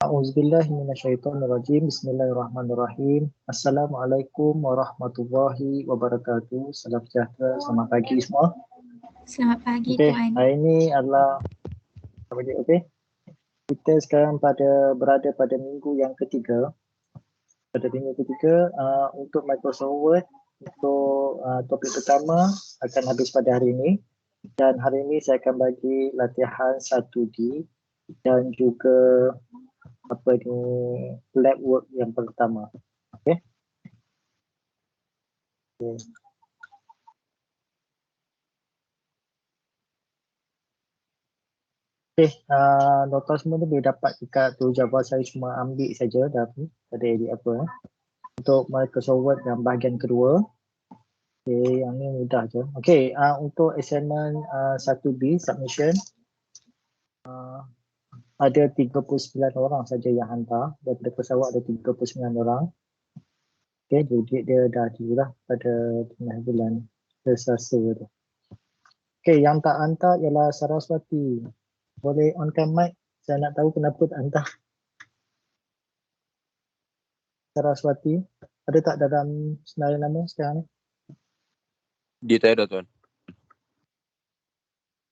A'udzubillahi minasyaitonirrajim. Bismillahirrahmanirrahim. Assalamualaikum warahmatullahi wabarakatuh. Salam sejahtera, selamat pagi semua. Selamat pagi Okey, Tuan. hari ini adalah okey. Kita sekarang berada pada minggu yang ketiga. Pada minggu ketiga untuk Microsoft Word, untuk topik pertama akan habis pada hari ini. Dan hari ini saya akan bagi latihan 1D dan juga lab work yang pertama. Okey. Okey, nota semua ni boleh dapat dekat tu Java, saya cuma ambil saja tapi tak ada edit apa. Untuk Microsoft Word yang bahagian kedua. Okey, yang ni mudah je. Okey, untuk assignment 1B submission ada 39 orang saja yang hantar. Daripada pesawat ada 39 orang. Okey, jadi dia dah diulah pada tengah bulan Selasa tu. Okey, yang tak hantar ialah Saraswati. Boleh on-cam mic? Saya nak tahu kenapa tak hantar. Saraswati, ada tak dalam senarai nama sekarang ni? Dia tak ada Tuan.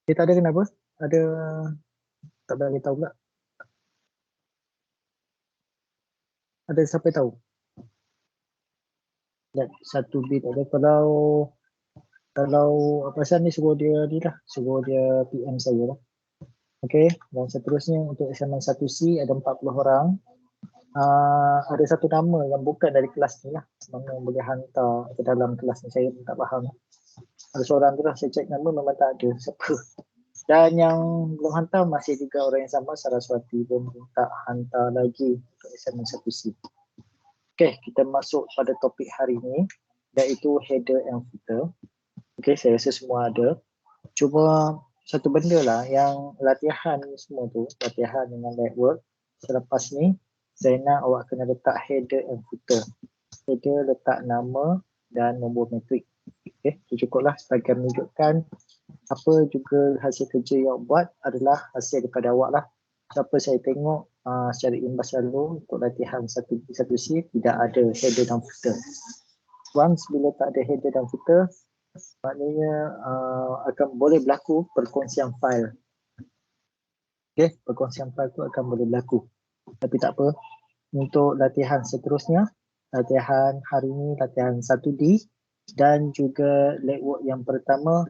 Dia tak ada kenapa? Ada tak bagi tahu pula. Ada siapa tahu? Dan 1B tak ada. Kalau pasal ni suruh dia suruh dia PM saya lah. Okey, dan seterusnya untuk assignment 1C ada 40 orang. Ada satu nama yang bukan dari kelas ni lah. Mana boleh hantar ke dalam kelas ni, saya tak faham. Ada seorang tu lah, saya cek nama memang tak ada. Siapa? Dan yang belum hantar masih juga orang yang sama, Saraswati pun tak hantar lagi untuk assignment 1C. Okey, kita masuk pada topik hari ini, iaitu header and footer. Okey, saya rasa semua ada. Cuma satu benda lah yang latihan semua tu, latihan dengan network. Selepas ni, saya nak awak kena letak header and footer. Header letak nama dan nombor metrik. Okey, itu cukuplah sebagai menunjukkan apa juga hasil kerja yang buat adalah hasil daripada awak lah. Siapa saya tengok secara imbas lalu untuk latihan 1C tidak ada header dan footer. Once bila tak ada header dan footer, maknanya akan boleh berlaku perkongsian fail. Okey, perkongsian fail tu akan boleh berlaku. Tapi tak apa. Untuk latihan seterusnya, latihan hari ini latihan 1D dan juga legwork yang pertama,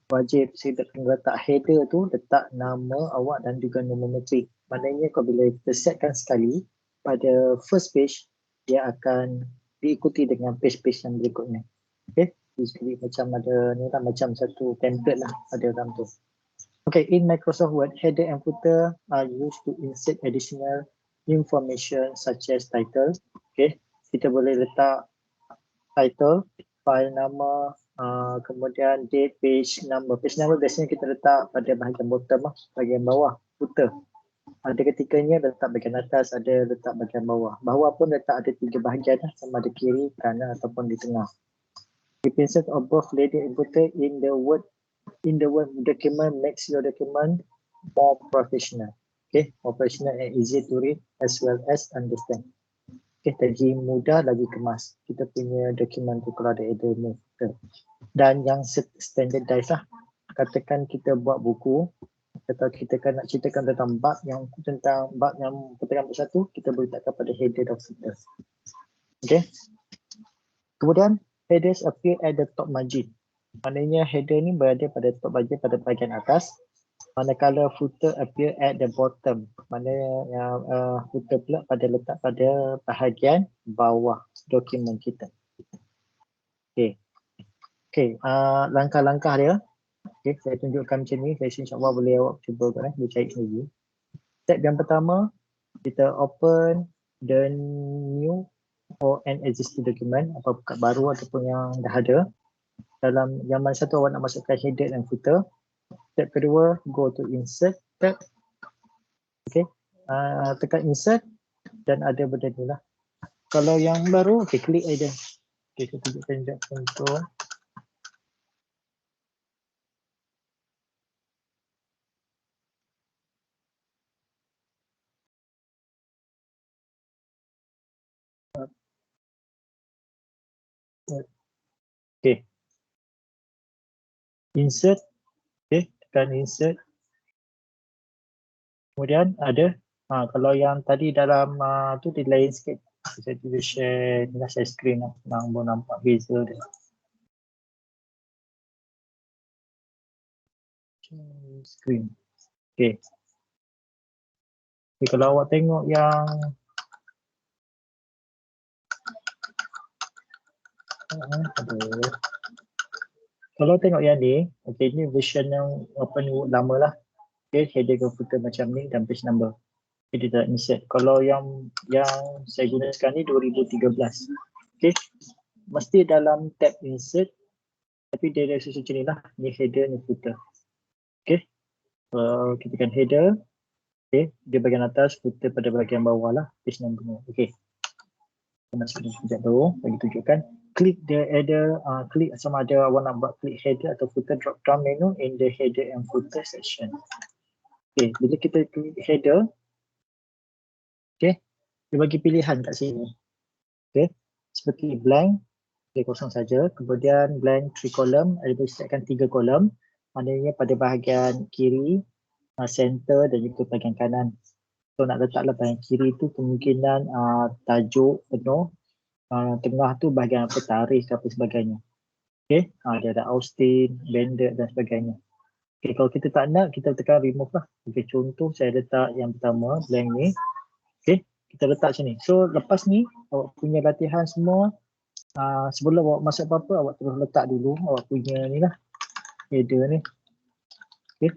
wajib saya letak header tu, letak nama awak dan juga nombor metrik. Maknanya kalau bila kita setkan sekali pada first page, dia akan diikuti dengan page-page yang berikutnya. Okey, jadi macam ada ni lah, macam satu template lah ada dalam tu. Okay, in Microsoft Word, header and footer are used to insert additional information such as title. Okay, kita boleh letak title, file nama, kemudian date, page number. Page number biasanya kita letak pada bahagian bottom lah, bahagian bawah, footer. Ada ketikanya letak bahagian atas, ada letak bahagian bawah. Bawah pun letak ada 3 bahagian lah, sama ada kiri, kanan ataupun di tengah. The insert of both header and footer in the Word document makes your document more professional. Okay, more professional and easy to read as well as understand. Okay, lagi mudah, lagi kemas kita punya dokumen tu kalau ada header dan footer. Dan yang standardized lah. Katakan kita buat buku, atau kita kan nak ceritakan tentang bab yang pertengahan satu, kita boleh letakkan pada header dan footer. Okay. Kemudian headers appear at the top margin. Maknanya header ni berada pada top bahagian, pada bahagian atas. Manakala footer appear at the bottom. Maknanya footer pula letak pada bahagian bawah dokumen kita. Okey, langkah-langkah dia. Okey, saya tunjukkan macam ni. Saya insya-Allah boleh awak cuba kan, boleh cari sendiri. Step yang pertama, kita open the new or an existing document, apa buka baru ataupun yang dah ada. Dalam yang mana satu awak nak masukkan header dan footer. Step kedua, go to insert tab. Okay, tekan insert dan ada benda ni lah. Kalau yang baru, okay, klik aja. Okay, saya tunjukkan sekejap contoh. Okay. Insert. Okay, tekan insert. Kemudian ada, kalau yang tadi dalam tu dia lain sikit. Saya cuba share ni lah, share screen lah. Senang pun nampak beza dia. Share screen. Okay. Okay, kalau awak tengok yang kalau tengok yang ni, okay, ni version yang apa ni lama lah. Okay, header ke footer macam ni dan page number. Okay, dia tak insert. Kalau yang saya guna sekarang ni 2013. Okay, mesti dalam tab insert, tapi dia ada susun macam ni lah. Ni header, ni footer. Okay, kita tekan header. Okay, dia bahagian atas, footer pada bahagian bawah lah. Page number ni. Okay. Kita masuk sekejap dulu, bagi tunjukkan. Klik the header, klik sama ada awak nak buat klik header atau footer drop down menu in the header and footer section. Okay, bila kita klik header, okay, dia bagi pilihan kat sini. Okay, seperti blank, dia kosong saja. Kemudian blank 3 column, ada disediakan 3 kolom. Maknanya pada bahagian kiri, center dan juga bahagian kanan. So nak letaklah bahagian kiri tu kemungkinan tajuk penuh, tengah tu bahagian apa, tarikh apa sebagainya. Okay, dia ada Austin, Bandit dan sebagainya. Okay, kalau kita tak nak, kita tekan remove lah. Okay, contoh saya letak yang pertama, blank ni. Okay, kita letak sini. So lepas ni, awak punya latihan semua, sebelum awak masuk apa-apa, awak terus letak dulu awak punya ni lah, header ni. Okay,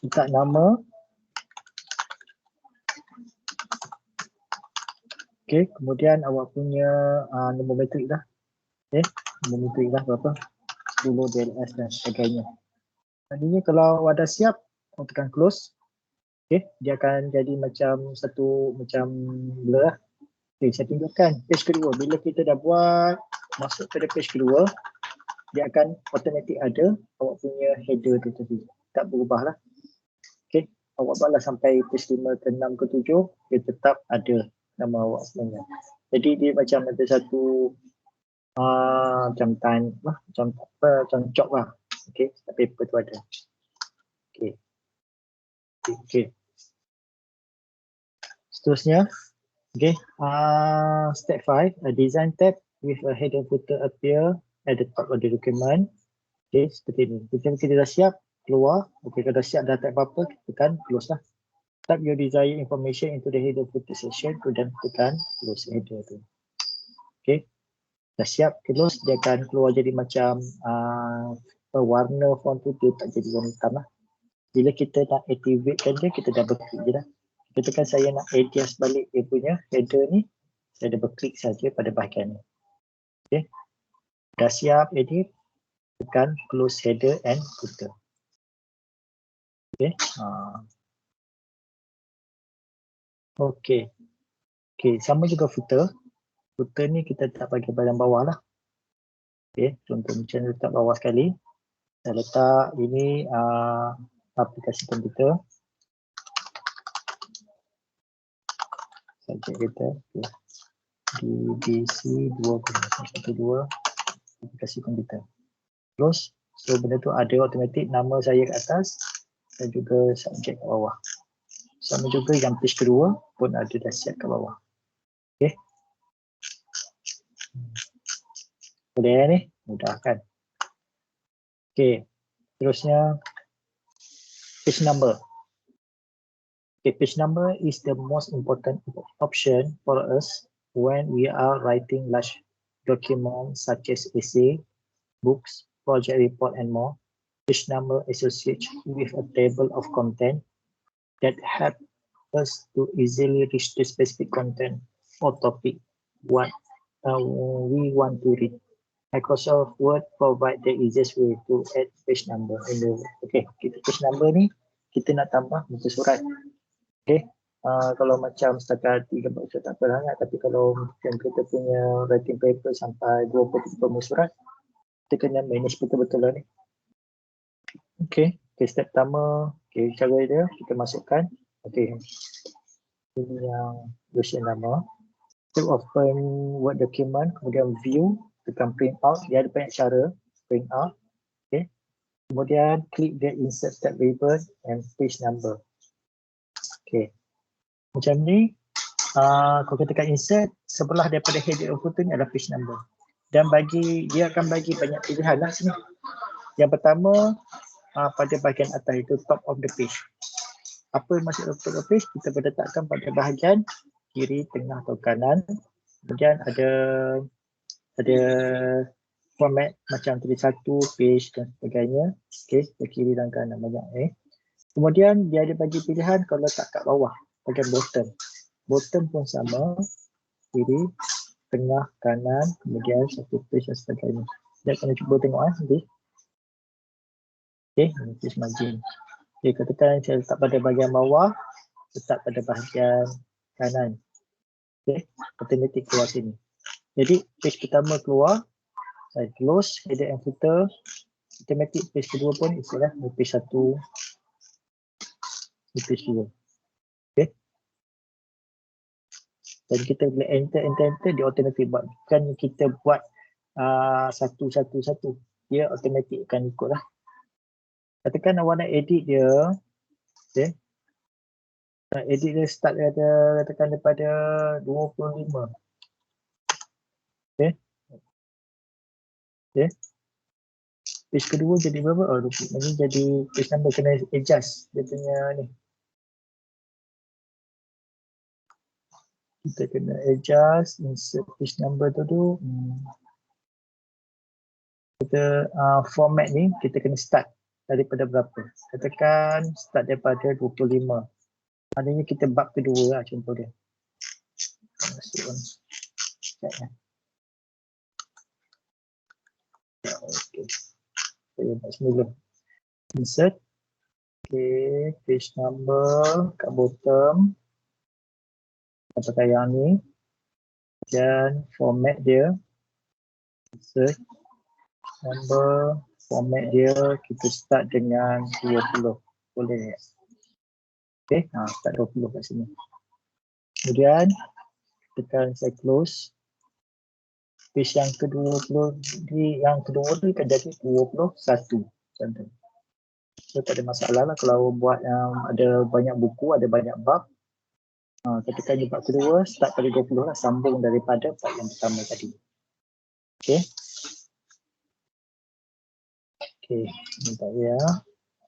letak nama. Okay, kemudian awak punya nombor metrik lah. Okay, nombor metrik lah berapa, 10 DLS dan sebagainya. Tadinya kalau awak dah siap, awak tekan close. Okay, dia akan jadi macam satu, macam blur lah. Okay, saya tunjukkan page kedua. Bila kita dah buat, masuk pada page kedua, dia akan automatik ada awak punya header tu tadi. Tak berubah lah. Okay, awak buatlah sampai page 5 ke 6 ke 7, dia tetap ada nama awak sebenarnya. Jadi dia macam ada satu macam time lah, macam chalk lah. Okay, paper tu ada. Okay. Okay. Seterusnya, okay, step 5, a design tab with a header footer appear at the top of the document. Okay, seperti ini. Jika kita dah siap, keluar. Okay, kalau dah siap dah tak apa-apa, kita tekan close lah. Type your desired information into the header footer section, kemudian tekan close header tu. Okay, dah siap close, dia akan keluar jadi macam warna font tu dia tak jadi warna hitam lah. Bila kita nak activatekan dia, kita double click je lah. Kita tekan saya nak adjust balik dia punya header ni, saya double click saja pada bahagian ni. Okay, dah siap edit, tekan close header and footer. Okay. Okay. Okay, sama juga footer. Footer ni kita letak bahagian bahagian bawah lah. Okay, contoh macam letak bawah sekali. Saya letak ini aplikasi komputer. Subjek kita. Okay. DBC 2.12 aplikasi komputer. Close. So benda tu ada automatik nama saya kat atas dan juga subjek kat bawah. Sama juga yang page kedua pun ada dah siap kat bawah. Okay. Boleh ni? Mudah kan? Okay. Terusnya page number. Okay, page number is the most important option for us when we are writing large documents such as essay, books, project report and more. Page number associated with a table of content that help us to easily reach the specific content or topic what we want to read. Microsoft Word provide the easiest way to add page number in the Word. Okay, kita page number ni kita nak tambah muka surat. Okay, kalau macam setakat 3 muka surat tak apa sangat, tapi kalau macam kita punya writing paper sampai 20 muka surat, kita kena manage betul-betul lah ni. Okay, step pertama, okay, cara dia kita masukkan. Okay, ini yang version lama. Kita open Word document, kemudian view, tekan print out. Dia ada banyak cara print out. Okay. Kemudian klik the insert tab label and page number. Okay. Macam ni, kalau kita tekan insert, sebelah daripada header dan footer ni adalah page number. Dan dia akan bagi banyak pilihan lah sini. Yang pertama, pada bahagian atas itu top of the page. Apa yang masuk top of the page, kita letakkan pada bahagian kiri, tengah atau kanan. Kemudian ada format macam tulis satu, page dan sebagainya. Okey, ke kiri dan kanan banyak. Kemudian dia ada bagi pilihan kalau letak kat bawah, bahagian bottom. Bottom pun sama, kiri, tengah, kanan, kemudian satu page dan sebagainya. Kita kena cuba tengok nanti. Okey, page margin. Okey, katakan saya letak pada bahagian bawah, letak pada bahagian kanan. Okey, automatic keluar sini. Jadi page pertama keluar, saya close header and footer, automatic page kedua pun itulah page 1, page 2. Okey. Dan kita boleh enter, dia automatic buat. Bukan kita buat satu. Dia automatic akan ikut lah. Katakan awak nak edit dia, okey. Nak edit dia start katakan daripada 25. Okey. Okey. Page kedua jadi berapa? Oh, 20. Ini jadi page number kena adjust dia punya ni. Kita kena adjust insert page number tu tu. Kita format ni kita kena start daripada berapa? Katakan start daripada 25. Maknanya kita bab kedua lah contoh dia. Masukkan. Okey. Saya buat semula. Insert. Okay, page number kat bottom. Kita pakai yang ni. Dan format dia. Insert. Number. Format dia kita start dengan 20. Boleh. Okay, start 20 kat sini. Kemudian tekan saya close. Page yang ke-20 yang kedua ni akan jadi 21 contoh. So tak ada masalah lah kalau buat ada banyak buku, ada banyak bab. Ketika di bab kedua start pada 20 lah, sambung daripada bab yang pertama tadi. Okey. Okey, minta ya.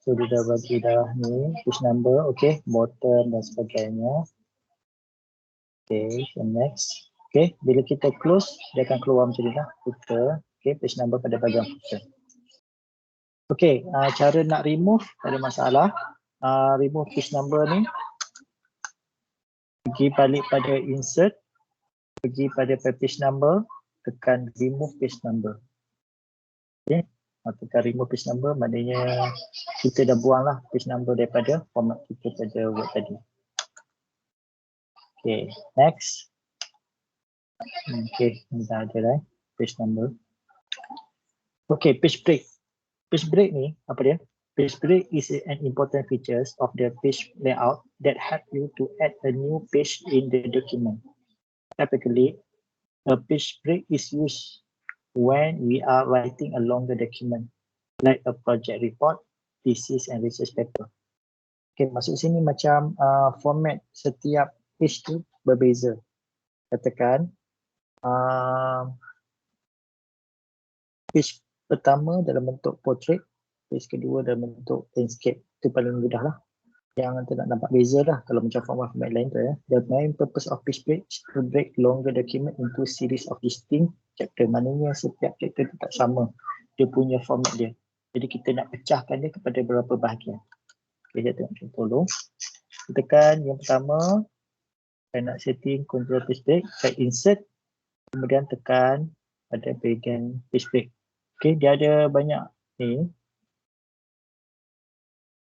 So dia dah bagi dah ni page number, okey, bottom dan sebagainya. Okey, so next. Okey, bila kita close, dia akan keluar macam ni lah, footer. Okey, page number pada bahagian footer. Okey, cara nak remove, tak ada masalah. Remove page number ni. Pergi balik pada insert. Pergi pada page number. Tekan remove page number. Okey, tekan remove page number, maknanya kita dah buang lah page number daripada format kita pada Word tadi. Okey, next. Okey, ni dah ada lah page number. Okey, page break. Page break ni apa dia? Page break is an important feature of the page layout that help you to add a new page in the document. Typically, a page break is used when we are writing a longer document, like a project report, thesis and research paper. Okay, masuk sini macam format setiap page tu berbeza. Katakan page pertama dalam bentuk portrait, page kedua dalam bentuk landscape. Itu paling mudah lah. Yang tak nak nampak beza lah kalau macam format lain tu ya. The main purpose of page break is to break longer document into series of distinct chapter. Maknanya setiap chapter tu tak sama. Dia punya format dia. Jadi kita nak pecahkan dia kepada beberapa bahagian. Okay, saya tengok contoh dulu. Tekan yang pertama. Saya nak setting control page break. Saya insert. Kemudian tekan pada bahagian page break. Okay, dia ada banyak ni.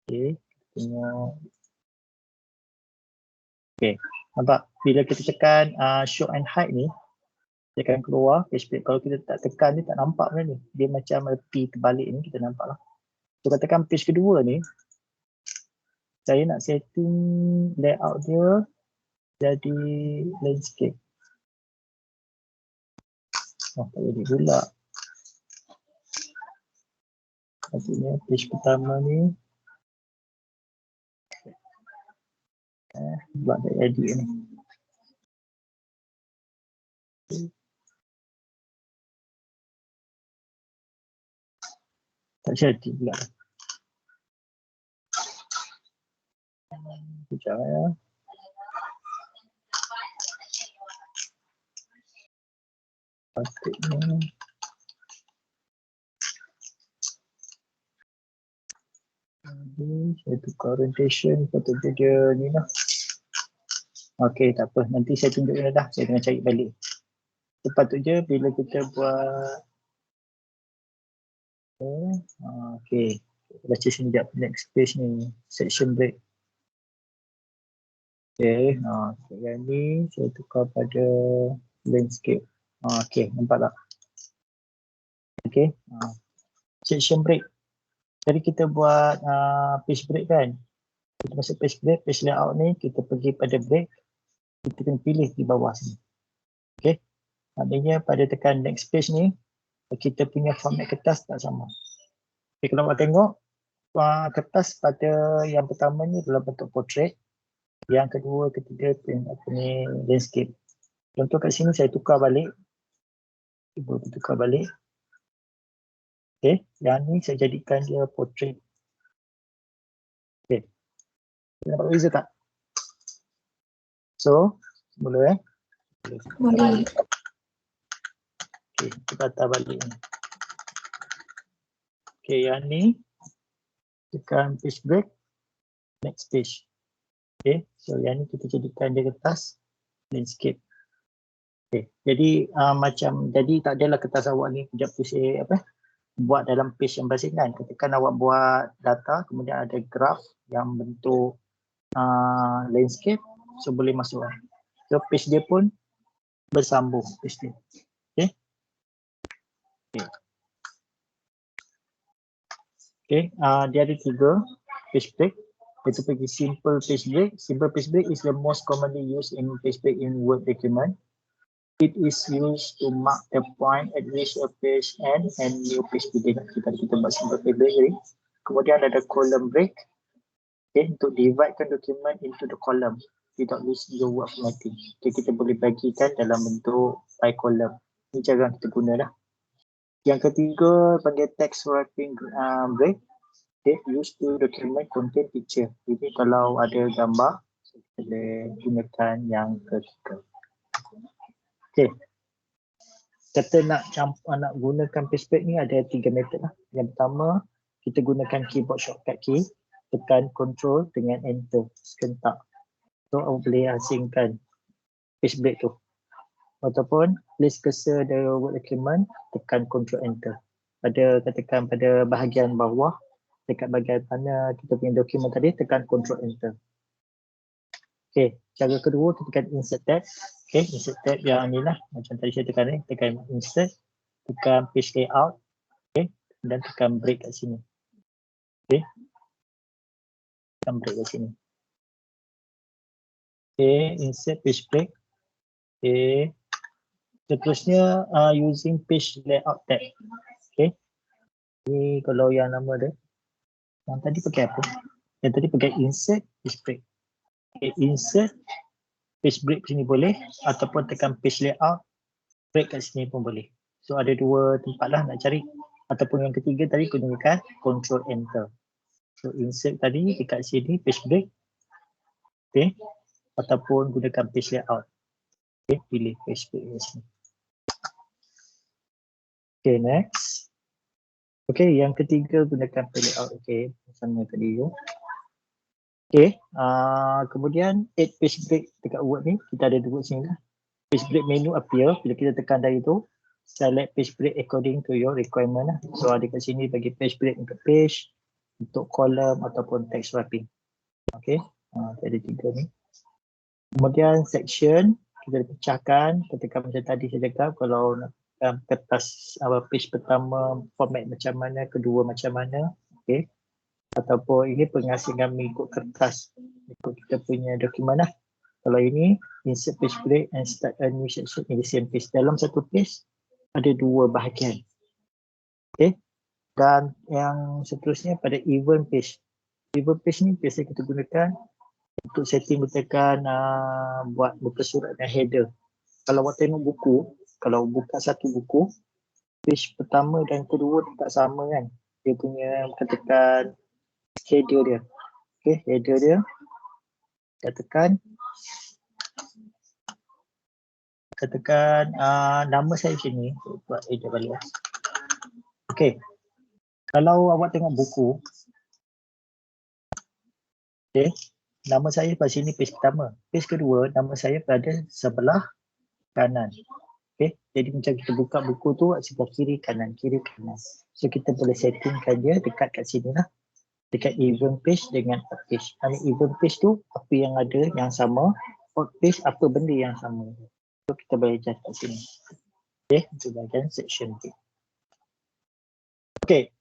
Okay, tengok. Okay, nampak bila kita tekan show and hide ni, dia akan keluar page break. Kalau kita tak tekan ni tak nampak benda ni. Dia macam P terbalik ni, kita nampak lah. So katakan page kedua ni, saya nak setting layout dia jadi landscape. Oh, tak jadi pula. Maksudnya page pertama ni buat tak edit ni. Tak jadi pula. Sekejap ya. Patutnya. Saya tukar orientation, patutnya dia ni lah. Okey, tak apa. Nanti saya tunjukkan dah. Saya tengah cari balik. Sepatutnya bila kita buat okey. Baca sini sekejap. Next page ni. Section break. Okey. Yang ni saya tukar pada landscape. Okey, nampak tak? Okey. Section break. Jadi kita buat page break kan. Kita masuk page break, page layout ni kita pergi pada break. Kita kena pilih di bawah sini. Okey. Maknanya pada tekan next page ni kita punya format kertas tak sama. Okay, kalau awak tengok kertas pada yang pertama ni dalam bentuk portrait, yang kedua, ketiga ni landscape. Contoh kat sini saya tukar balik. Cuba tukar balik. Okey, yang ni saya jadikan dia portrait. Okey. Nampak beza tak? So, mula Boleh. Okey, kita patah balik ni. Okey, yang ni tekan page break, next page. Okey, so yang ni kita jadikan dia kertas landscape. Okey, jadi jadi tak adalah kertas awak ni kejap pusing buat dalam page yang basikan. Ketika awak buat data, kemudian ada graph yang bentuk landscape, so boleh masuk. So page dia pun bersambung page dia. Okey. Okey, dia ada 3 page break. Kita pergi simple page break. Simple page break is the most commonly used in page break in Word document. It is used to mark the point at which a page ends and new page begin. Kita buat simple page break ni. Kemudian ada column break. Okay, untuk dividekan dokumen into the column without losing your word formatting. Okay, kita boleh bagikan dalam bentuk by column. Ini cara kita guna lah. Yang ketiga panggil text wrapping break. Okay, used to document contain picture. Jadi kalau ada gambar, kita boleh gunakan yang ketiga. Okay. Kata nak gunakan page break ni ada 3 method lah. Yang pertama, kita gunakan keyboard shortcut key, tekan control dengan enter sekentak. So awak boleh asingkan page break tu. Ataupun place cursor the word document, tekan control enter. Katakan pada bahagian bawah, dekat bahagian mana kita punya dokumen tadi, tekan control enter. Okay, cara kedua kita tekan insert tab. Okay, insert tab yang ni lah. Macam tadi saya tekan ni, tekan insert, tekan page layout. Okay, dan tekan break kat sini. Okay, tekan break kat sini. Okay, insert page break. Okay, seterusnya using page layout tab. Okay, ni kalau yang nama dia. Yang tadi pakai apa? Yang tadi pakai insert page break. Okay, insert page break sini boleh ataupun tekan page layout break kat sini pun boleh. So ada 2 tempat lah nak cari. Ataupun yang ketiga tadi gunakan control enter. So insert tadi dekat sini page break. Okay. Ataupun gunakan page layout. Okay, pilih page break kat sini. Okay, next. Okay, yang ketiga gunakan page layout. Okay, sama tadi tu. Okay, kemudian add page break dekat Word ni, kita ada 2 sini lah. Page break menu appear, bila kita tekan dari tu, select page break according to your requirement lah. So ada kat sini bagi page break untuk page, untuk column ataupun text wrapping. Okay, ada 3 ni. Kemudian section, kita pecahkan, ketika macam tadi saya cakap, kalau nak kertas page pertama format macam mana, kedua macam mana. Okay. Ataupun ini pengasingan mengikut kertas, ikut kita punya dokumen lah. Kalau ini insert page break and start a new section in the same page. Dalam satu page ada dua bahagian. Okay. Dan yang seterusnya pada event page. Event page ni biasa kita gunakan untuk setting tekan buat buka surat dan header. Kalau awak tengok buku, kalau buka satu buku, page pertama dan kedua tak sama kan. Dia punya tekan header dia. Okay, header dia. Kita tekan nama saya macam ni. Buat header balik. Okay. Kalau awak tengok buku, okay, nama saya pada sini page pertama. Page kedua, nama saya pada sebelah kanan. Okay, jadi macam kita buka buku tu sebelah kiri kanan. So kita boleh settingkan dia dekat kat sini lah. Dekat event page dengan out page. Event page tu apa yang ada yang sama, out page apa benda yang sama. So kita boleh adjust kat sini. Okay, itu bahagian section B. Okay,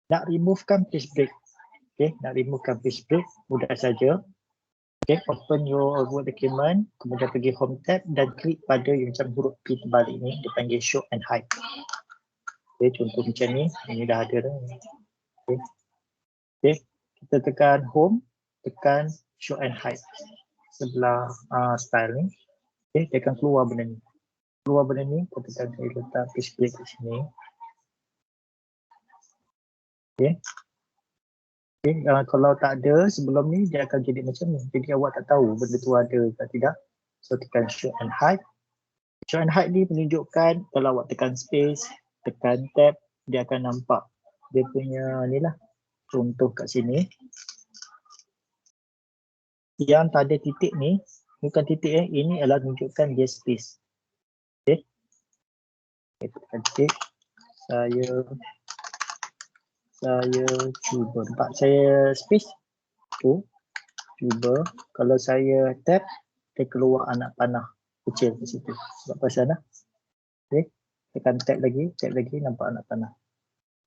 nak removekan page break. Okay, nak removekan page break mudah saja. Okay, open your Word document, kemudian pergi home tab dan klik pada yang macam huruf P terbalik ni, dipanggil show and hide. Okay, contoh macam ni, ini dah ada dah. Okay. Okay, kita tekan home, tekan show and hide sebelah style ni. Okay, dia akan keluar benda ni. Keluar benda ni, kita tekan saya letak page break di sini. Okay. Okay, kalau tak ada sebelum ni dia akan jadi macam ni. Jadi awak tak tahu benda tu ada atau tidak. So tekan show and hide. Show and hide ni menunjukkan kalau awak tekan space, tekan tab, dia akan nampak. Dia punya ni lah. Contoh kat sini. Yang tak ada titik ni, bukan titik ini adalah menunjukkan dia space. Okay. Kita tekan titik. Saya cuba. Nampak saya space tu. Cuba. Kalau saya tab, dia keluar anak panah kecil di situ. Sebab pasal lah. Okay. Tekan tab lagi, nampak anak panah.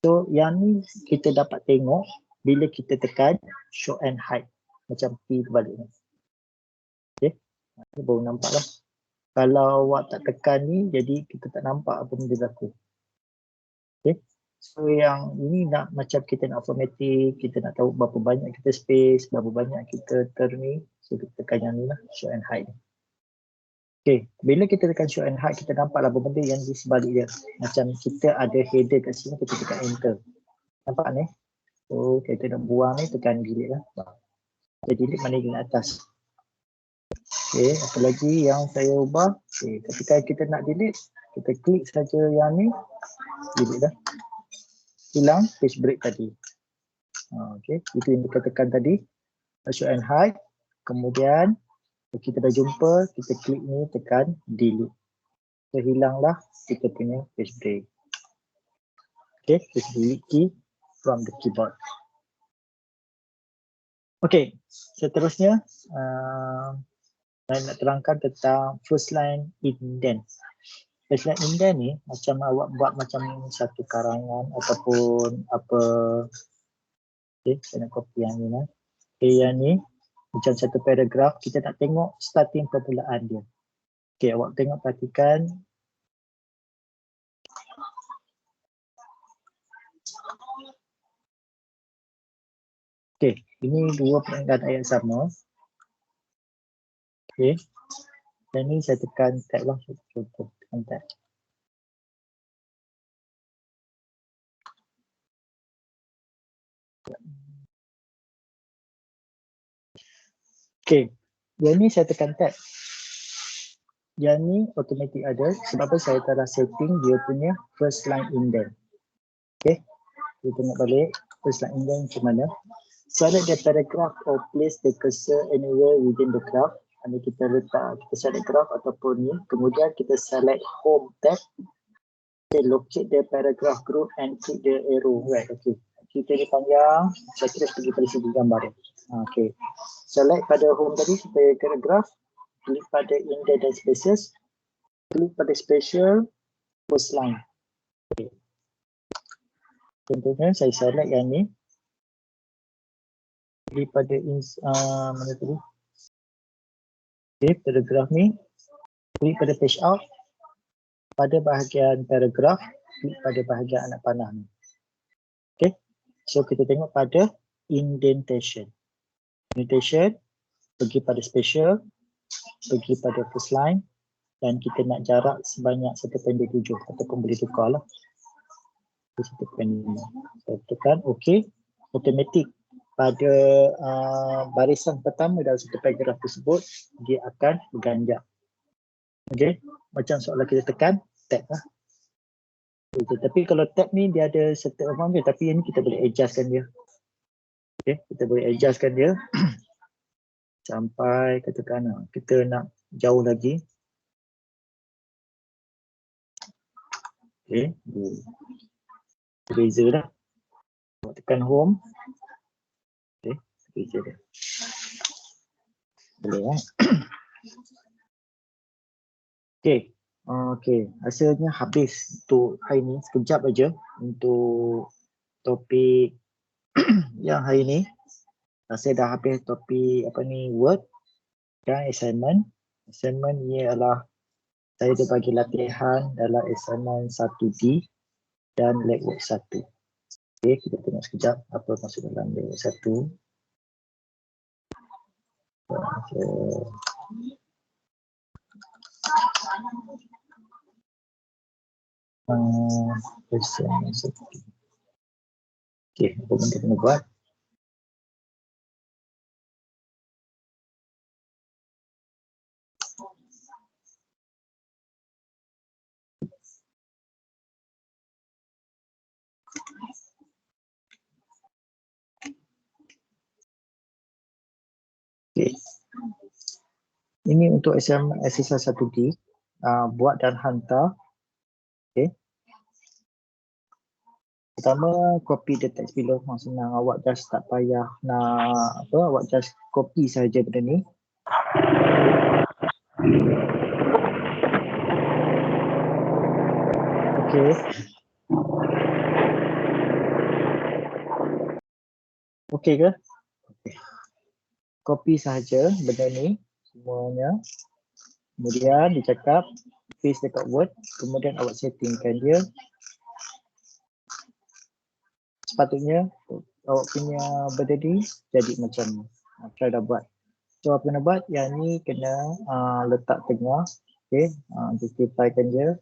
So yang ni kita dapat tengok bila kita tekan show and hide. Macam P terbalik ni. Okay. Baru nampak lah. Kalau awak tak tekan ni, jadi kita tak nampak apa benda berlaku. Okay. So yang ini nak macam kita nak formatting, kita nak tahu berapa banyak kita space, berapa banyak kita ni. So kita tekan yang ni lah, show and hide. Okay, bila kita tekan show and hide, kita nampak lah benda yang di sebalik dia. Macam kita ada header kat sini, kita tekan enter. Nampak ni? So kita nak buang ni, tekan delete lah. Kita delete mana yang atas. Okay, apa lagi yang saya ubah? Okay, ketika kita nak delete, kita klik saja yang ni, delete dah. Hilang page break tadi. Okay, itu yang kita tekan tadi. Show and hide. Kemudian kita dah jumpa, kita klik ni, tekan delete. So hilanglah kita punya page break. Okay, just delete key from the keyboard. Okay, seterusnya saya nak terangkan tentang first line indent. First line indent ni macam awak buat macam satu karangan ataupun apa. Okay, saya nak copy yang ni lah. Okay, yang ni macam satu paragraf, kita nak tengok starting permulaan dia. Okay, awak tengok perhatikan. Okay, ini dua perenggan ayat sama. Okay, dan ni saya tekan tab lah, contoh tekan tab. Okay, yang ni saya tekan tab. Yang ni automatic ada sebab apa saya telah setting dia punya first line indent. Okay, kita tengok balik first line indent macam mana. Select the paragraph or place the cursor anywhere within the graph. Ini kita letak, kita select graph ataupun ni. Kemudian kita select home tab. Okay, locate the paragraph group and click the arrow. Right, okay. Kita ni panjang, saya terus pergi pada segi gambar. Okay. Select pada home tadi supaya paragraph. Klik pada indent dan spaces. Klik pada special first line. Okay. Contohnya saya select yang ni. Klik pada mana tadi? Okay, paragraph ni. Klik pada page out. pada bahagian paragraf, klik pada bahagian anak panah ni. Okay, so kita tengok pada indentation. Indentation, pergi pada special, pergi pada first line dan kita nak jarak sebanyak 1.27 ataupun boleh tukar lah. 1.5. So, tekan OK, automatik pada barisan pertama dalam satu paragraf tersebut dia akan berganjak. Okay, macam soalan kita tekan tab lah. Okay, tapi kalau tab ni dia ada certain amount dia, tapi yang ni kita boleh adjustkan dia. Okay, kita boleh adjustkan dia sampai katakan kita nak jauh lagi. Okay, beza dah. Tekan home. Okay, beza dia. Boleh Okay. Okay, hasilnya habis untuk hari ni. Sekejap aja untuk topik yang hari ni. Saya dah habis topik Word dan assignment. Assignment ni adalah saya dah bagi latihan dalam assignment 1D dan legwork 1. Okay, kita tengok sekejap apa masuk dalam legwork 1. Okay, apa benda kena buat? Okay. Ini untuk exercise 1D, buat dan hantar. Okay. Pertama, copy the text below. Senang, awak just tak payah nak awak just copy saja benda ni. Okay. Okay ke? Okay. Copy sahaja benda ni semuanya. Kemudian dia cakap paste dekat Word, kemudian awak settingkan dia. Sepatutnya awak punya benda ni jadi macam ni. Try dah buat. So apa kena buat? Yang ni kena letak tengah. Okay, justifykan dia.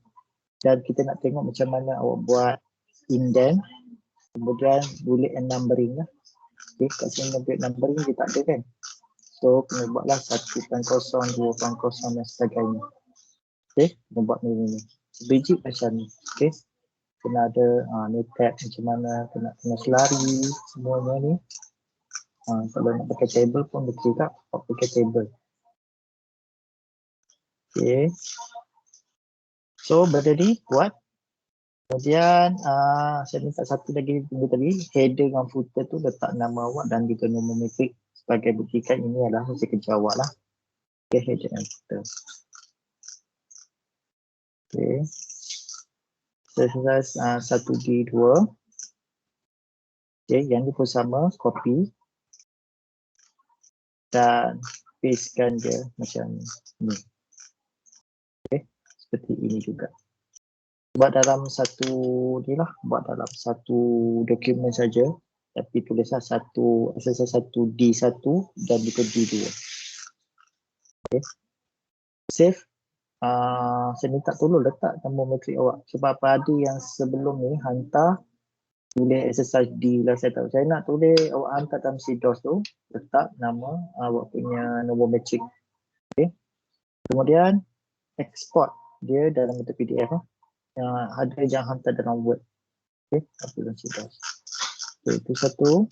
Dan kita nak tengok macam mana awak buat indent. Kemudian bullet and numbering lah. Okay, kat sini bullet numbering dia tak ada kan. So kena buatlah 1.0, 2.0 dan sebagainya. Okay, kena buat ni. Basic macam ni. Okay, kena ada ni tab macam mana, kena selari semuanya ni. Kalau nak pakai table pun boleh juga pakai table. Okay, so benda ni buat. Kemudian saya minta satu lagi tadi, header dengan footer tu letak nama awak dan juga nombor metrik sebagai buktikan ini adalah hasil kerja awak lah. Okay, header dan footer. Okay, exercise 1D2. Okay, yang ni pun sama, copy dan pastekan dia macam ni. Okay, seperti ini juga. Buat dalam satu ni lah, buat dalam satu dokumen saja, tapi tulislah satu exercise 1D1 dan juga D2. Okay, save. Saya minta tolong letak nombor metrik awak sebab apa ada yang sebelum ni hantar tulis exercise D lah, saya tahu. Saya nak tulis awak hantar dalam CDOS tu, letak nama awak punya nombor metrik. Okay, kemudian export dia dalam bentuk PDF lah. Ada yang hantar dalam Word. Okay, apa dalam CDOS. Okay, itu satu.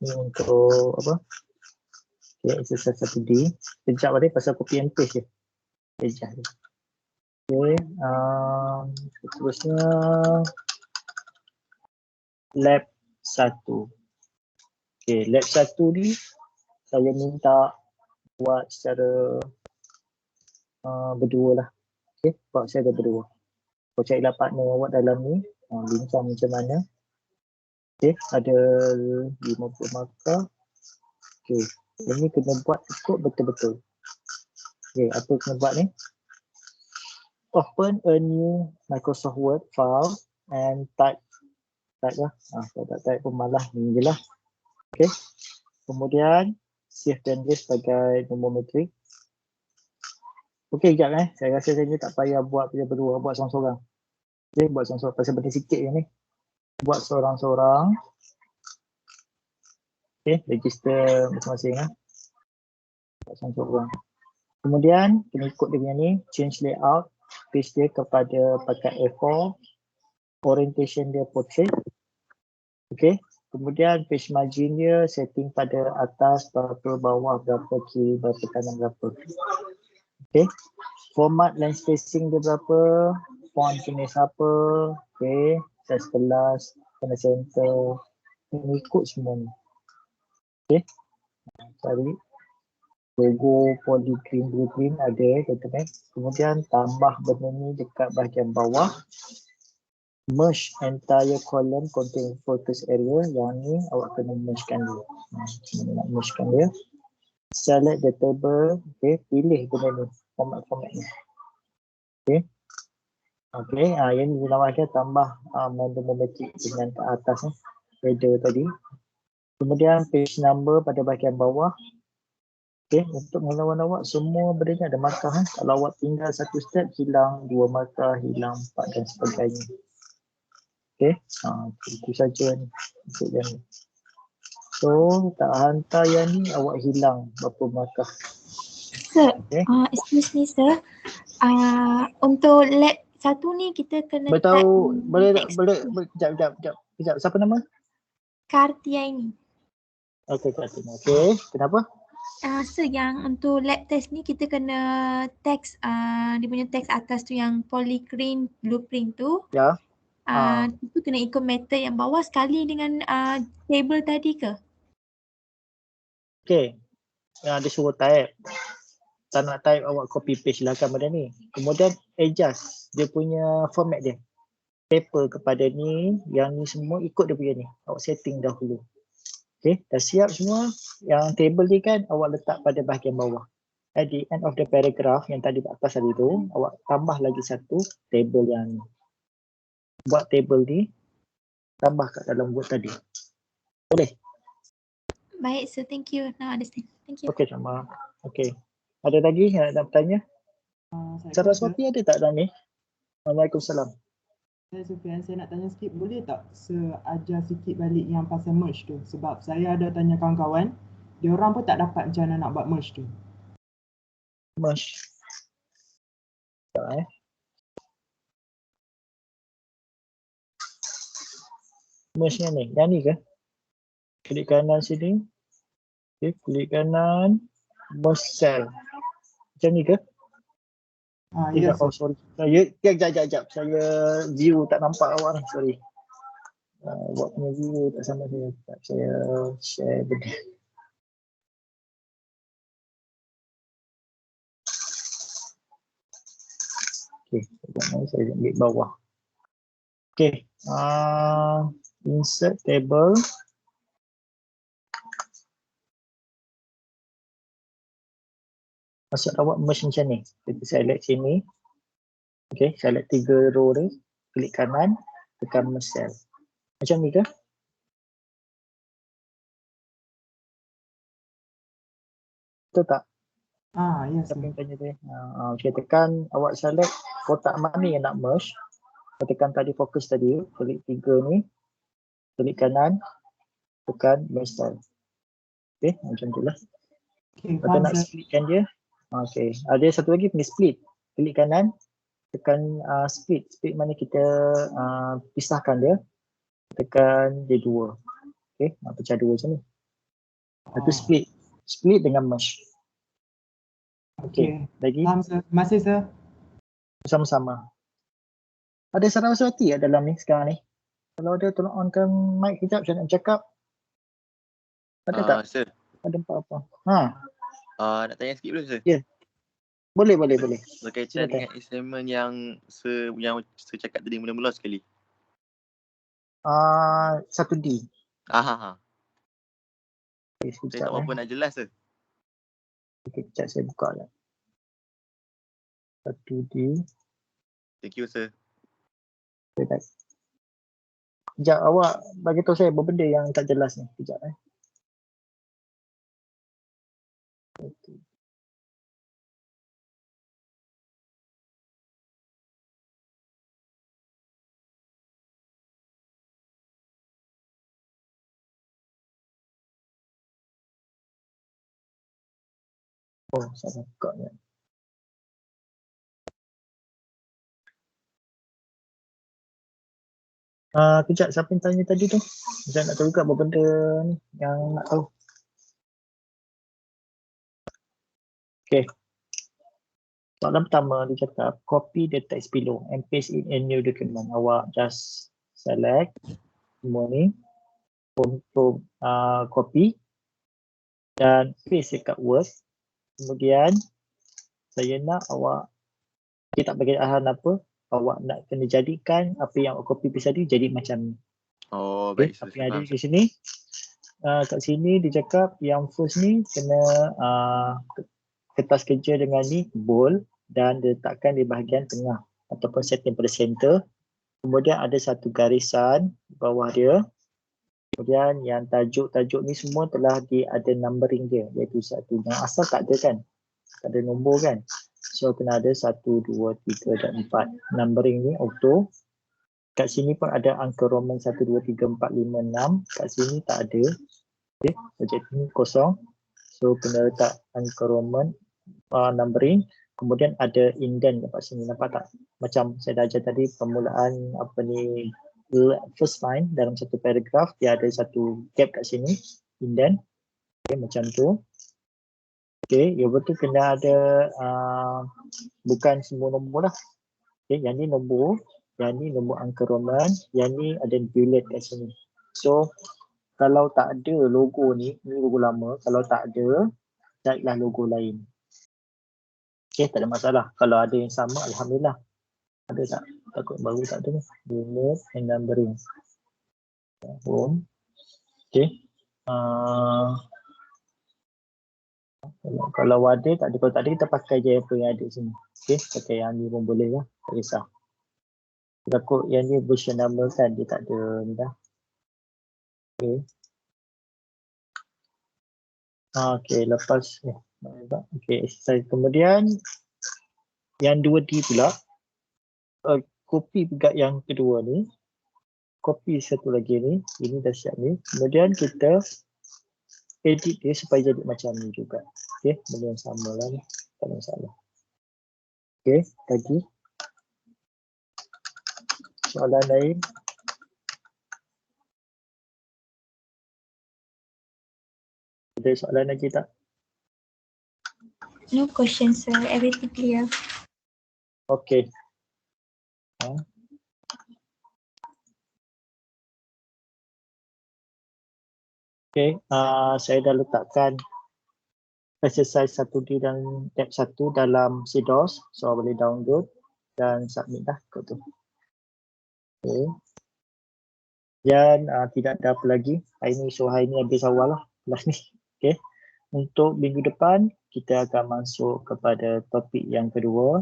Ini untuk apa? Okay, exercise 1D. Sekejap tadi pasal copy and paste je. Sekejap je. Okay, seterusnya lab 1. Okay, lab 1 ni saya minta buat secara berdua lah. Okay, buat secara berdua. Kau carilah partner awak dalam ni, bincang macam mana. Okay, ada 50 markah. Okay, ini kena buat ikut betul-betul. Okay, apa kena buat ni? open a new Microsoft Word file and type lah. Kalau tak type pun malah ni je lah. Okay. Kemudian save dan dia sebagai nombor metrik. Okay, sekejap Saya rasa saya ni tak payah buat dia berdua, buat seorang-seorang. Okay, buat seorang-seorang. Pasal benda sikit je ni. Buat seorang-seorang. Okay, register masing-masing Buat seorang-seorang. Kemudian, kena ikut dia punya ni. Change layout. Page dia kepada pakai A4. Orientation dia portrait. Okay. Kemudian page margin dia setting pada atas berapa, bawah berapa, kiri berapa, kanan berapa. Okay. Format line spacing dia berapa, font jenis apa, okay. Size kelas, kena center, kena ikut semua ni. Okay. Cari logo polygreen blueprint ada kata Kemudian tambah benda ni dekat bahagian bawah. Merge entire column contain focus area. Yang ni awak kena mergekan dia. Nak mergekan dia. Select the table. Okay, pilih benda ni. Format-format ni. Okay. Okay, yang ni dalam dia tambah metrik dengan ke atas header tadi. Kemudian page number pada bahagian bawah. Okay, untuk melawan awak semua benda ni ada markah. Kalau awak tinggal satu step, hilang 2 markah, hilang 4 dan sebagainya. Okay, itu saja ni untuk yang ni. So, tak hantar yang ni awak hilang berapa markah. Sir, Okay. excuse me sir. Untuk lab 1 ni kita kena Beritahu, boleh tak, text kejap. Siapa nama? Kartiaini. Okay, Kartina. Okay, kenapa? Sir, yang untuk lab test ni kita kena text dia punya text atas tu yang polygreen blueprint tu. Ya. Itu kena ikut method yang bawah sekali dengan table tadi ke? Okay. Yang dia suruh type. Tak nak type, awak copy paste lah kan benda ni. Kemudian adjust dia punya format dia. Paper kepada ni, yang ni semua ikut dia punya ni. Awak setting dahulu. Okay, dah siap semua. Yang table ni kan awak letak pada bahagian bawah. At the end of the paragraph yang tadi atas tadi tu, awak tambah lagi satu table yang ni. Buat table ni, tambah kat dalam Word tadi. Boleh? Baik sir, thank you. Now understand. Thank you. Okey, sama. Okey. Ada lagi yang nak bertanya? Saraswati ada tak dalam ni? Waalaikumsalam. Saya Sufian, saya nak tanya sikit, boleh tak seajar sikit balik yang pasal merge tu? Sebab saya ada tanya kawan-kawan, dia orang pun tak dapat macam mana nak buat merge tu. Merge. Sekejap Merge yang ni ke? Klik kanan sini. Okay, klik kanan. Merge cell. Macam ni ke? Ya, Oh, sorry. Sekejap. Saya view tak nampak awak ni. Sorry. Awak punya view tak sama saya. Saya share benda. Okay. Saya ambil bawah. Okay. Insert table. Maksud awak merge macam ni. Kita select sini. Okay, select 3 row ni. Klik kanan, tekan merge cell. Macam ni ke? Betul tak? Yes. Siapa yang tanya tu? Okay, tekan awak select kotak mana yang nak merge. Tekan tadi fokus tadi, klik 3 ni. Klik kanan, tekan merge cell. Okay, macam tu lah. Okay, Lepas nak splitkan dia. Okay, ada satu lagi punya split. Klik kanan, tekan split. Split mana kita pisahkan dia. Tekan dia 2. Okay, pecah 2 macam ni. Itu split. Split dengan merge. Okay, lagi. Faham sir. Terima kasih sir. Sama-sama. Ada Saraswati dalam ni sekarang ni? Kalau ada tolong onkan mic kejap, saya nak cakap. Ada tak? Sir. Ada apa-apa? Nak tanya sikit boleh sir? Ya. Boleh. Berkaitan dengan assignment yang saya cakap tadi mula-mula sekali. 1D. Okay, Saya tak berapa nak jelas sir. Okay, kejap saya buka lah. 1D. Thank you sir. Sekejap, awak bagi tahu saya berbenda yang tak jelas ni. Sekejap Oh, salah buka ni. Kejap, siapa yang tanya tadi tu? Saya nak tahu juga berbenda ni yang nak tahu. Okay. Soalan pertama dia cakap, copy the text below and paste in a new document. Awak just select semua ni untuk copy dan paste dekat Word. Kemudian saya nak awak, kita tak bagi arahan apa, awak nak kena jadikan apa yang awak copy paste tadi jadi macam ni. Oh Okay, baik sir. apa yang ada di sini, kat sini dia cakap yang first ni kena kertas kerja dengan ni bold dan diletakkan di bahagian tengah ataupun setting pada center. Kemudian ada satu garisan di bawah dia. Kemudian yang tajuk-tajuk ni semua telah ada numbering dia, iaitu satu. Yang asal tak ada kan, tak ada nombor kan. So kena ada 1, 2, 3 dan 4. Numbering ni auto. Kat sini pun ada angka Roman 1, 2, 3, 4, 5, 6. Kat sini tak ada. Okay, projek ni kosong. So kena letak angka Roman numbering. Kemudian ada indent dekat sini, nampak tak? Macam saya dah ajar tadi, permulaan apa ni, first line dalam satu paragraf, dia ada satu gap kat sini, indent. Okay, macam tu. Okay, yang betul kena ada bukan semua nombor lah. Okay, yang ni nombor, yang ni nombor angka Roman, yang ni ada bullet kat sini. So kalau tak ada logo ni logo lama. Kalau tak ada, carilah logo lain. Okay, tak ada masalah. Kalau ada yang sama, alhamdulillah. Ada tak? Takut baru tak ada ni. Bullet and numbering. Home. Okay. Kalau ada, tak ada. Kalau tak ada, kita pakai je apa yang ada sini. Okay, pakai yang ni pun boleh lah. Tak kisah. Takut yang ni version lama kan, dia tak ada ni dah. Okay. Okay, lepas okay, exercise kemudian yang 2D pula, copy juga yang kedua ni, copy satu lagi ni, ini dah siap ni, kemudian kita edit dia supaya jadi macam ni juga. Okay, benda yang sama lah ni, tak ada masalah. Okay, lagi soalan lain. Ada soalan lagi tak? No question sir, everything clear. Okay. Okay, saya dah letakkan exercise 1D dan tab 1 dalam CDOS, so boleh download dan submit dah kat tu. Okay. Dan tidak ada apa lagi. Hari ni, so hari ni habis awal lah kelas ni. Okay. Untuk minggu depan, kita akan masuk kepada topik yang kedua,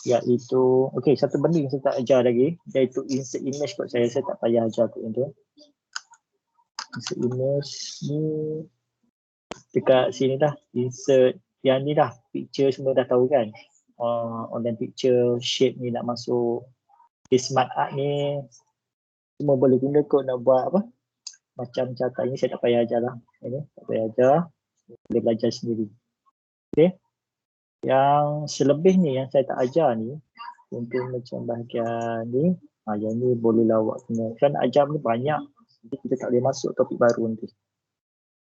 iaitu, okay, satu benda yang saya tak ajar lagi, iaitu insert image kot saya tak payah ajar kot yang tu. Insert image ni, dekat sini dah, insert yang ni dah, picture semua dah tahu kan. Online picture, shape ni nak masuk, smart art ni, semua boleh guna kot nak buat apa. Macam catat ini saya tak payah ajar lah. Ini tak payah ajar. Boleh belajar sendiri. Okay. Yang selebihnya yang saya tak ajar ni, untuk macam bahagian ni, yang ni bolehlah awak kena. Kan ajar ni banyak. Jadi kita tak boleh masuk topik baru nanti.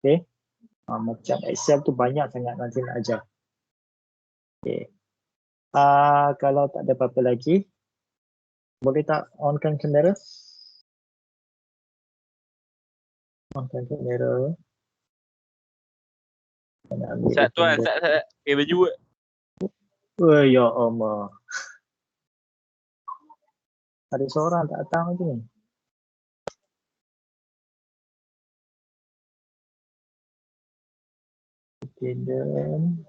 Okay. Macam Excel tu banyak sangat nanti nak ajar. Okay. Kalau tak ada apa-apa lagi, boleh tak onkan kamera? Onkan kamera. Sat tuan, sat. Pakai baju ke? Oh ya Allah. Ada seorang tak datang lagi ni. Okay, then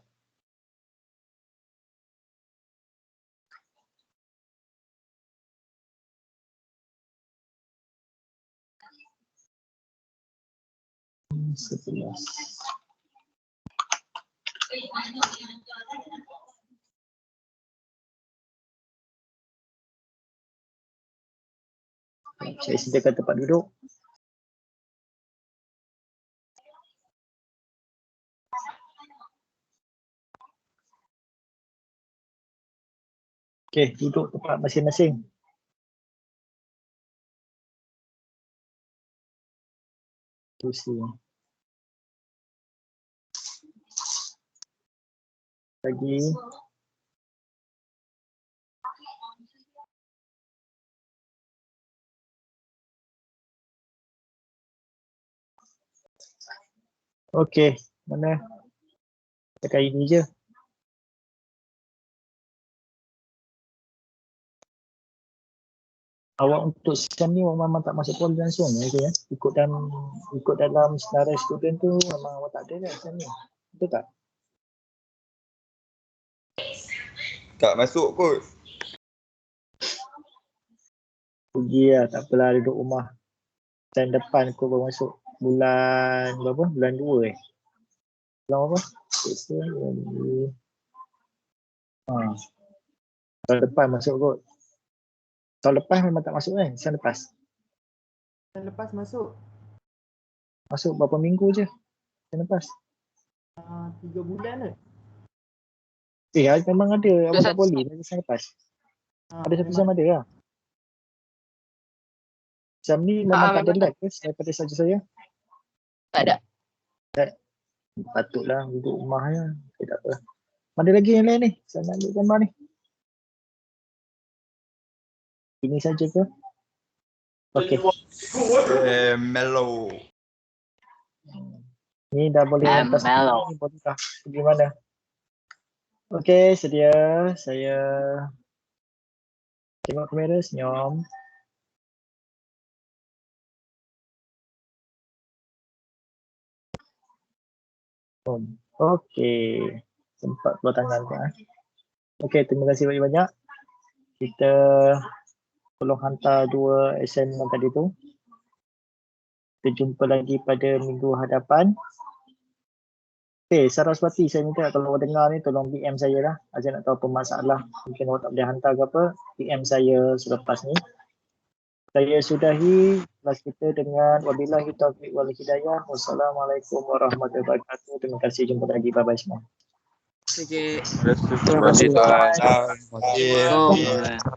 11. Saya sediakan tempat duduk. Okey, duduk tempat masing-masing. Kursi. Lagi. Okey, mana? Tekan ini je. Awak untuk SEM ni memang tak masuk poli langsung ya? Ikut dalam senarai student tu memang awak tak ada dah SEM ni. Betul tak? Tak masuk kot. Pergi lah, tak apalah duduk rumah. Tahun depan aku baru masuk. Bulan berapa? Bulan 2 Bulan apa? Tahun depan masuk kot. Tahun lepas memang tak masuk kan? Tahun lepas. Tahun lepas masuk Masuk berapa minggu je. Tahun lepas. 3 bulan ke? Memang ada. Awak tak boleh. Tahun lepas. Ada satu jam ada lah. Jam ni memang tak ada lab ke daripada saja saya? Tak ada. Patutlah duduk rumah je. Okay, tak apa. Ada lagi yang lain ni? Saya nak ambil gambar ni. Ini saja ke? Okey. Mellow. Ni dah boleh lepas Mellow. ni boleh dah pergi mana? Okey, sedia. Saya tengok kamera, senyum. Okey. Sempat keluar tangan tu. Okey, terima kasih banyak-banyak. Kita tolong hantar 2 assignment tadi tu. Kita jumpa lagi pada minggu hadapan. Saraswati, saya minta kalau awak dengar ni tolong PM saya lah. Saya nak tahu apa masalah. Mungkin awak tak boleh hantar ke apa. PM saya selepas ni. Saya sudahi kelas kita dengan wabillahi taufiq wal hidayah. Wassalamualaikum warahmatullahi wabarakatuh. Terima kasih, jumpa lagi. Bye-bye semua. Okey. Terima kasih tuan. Assalamualaikum.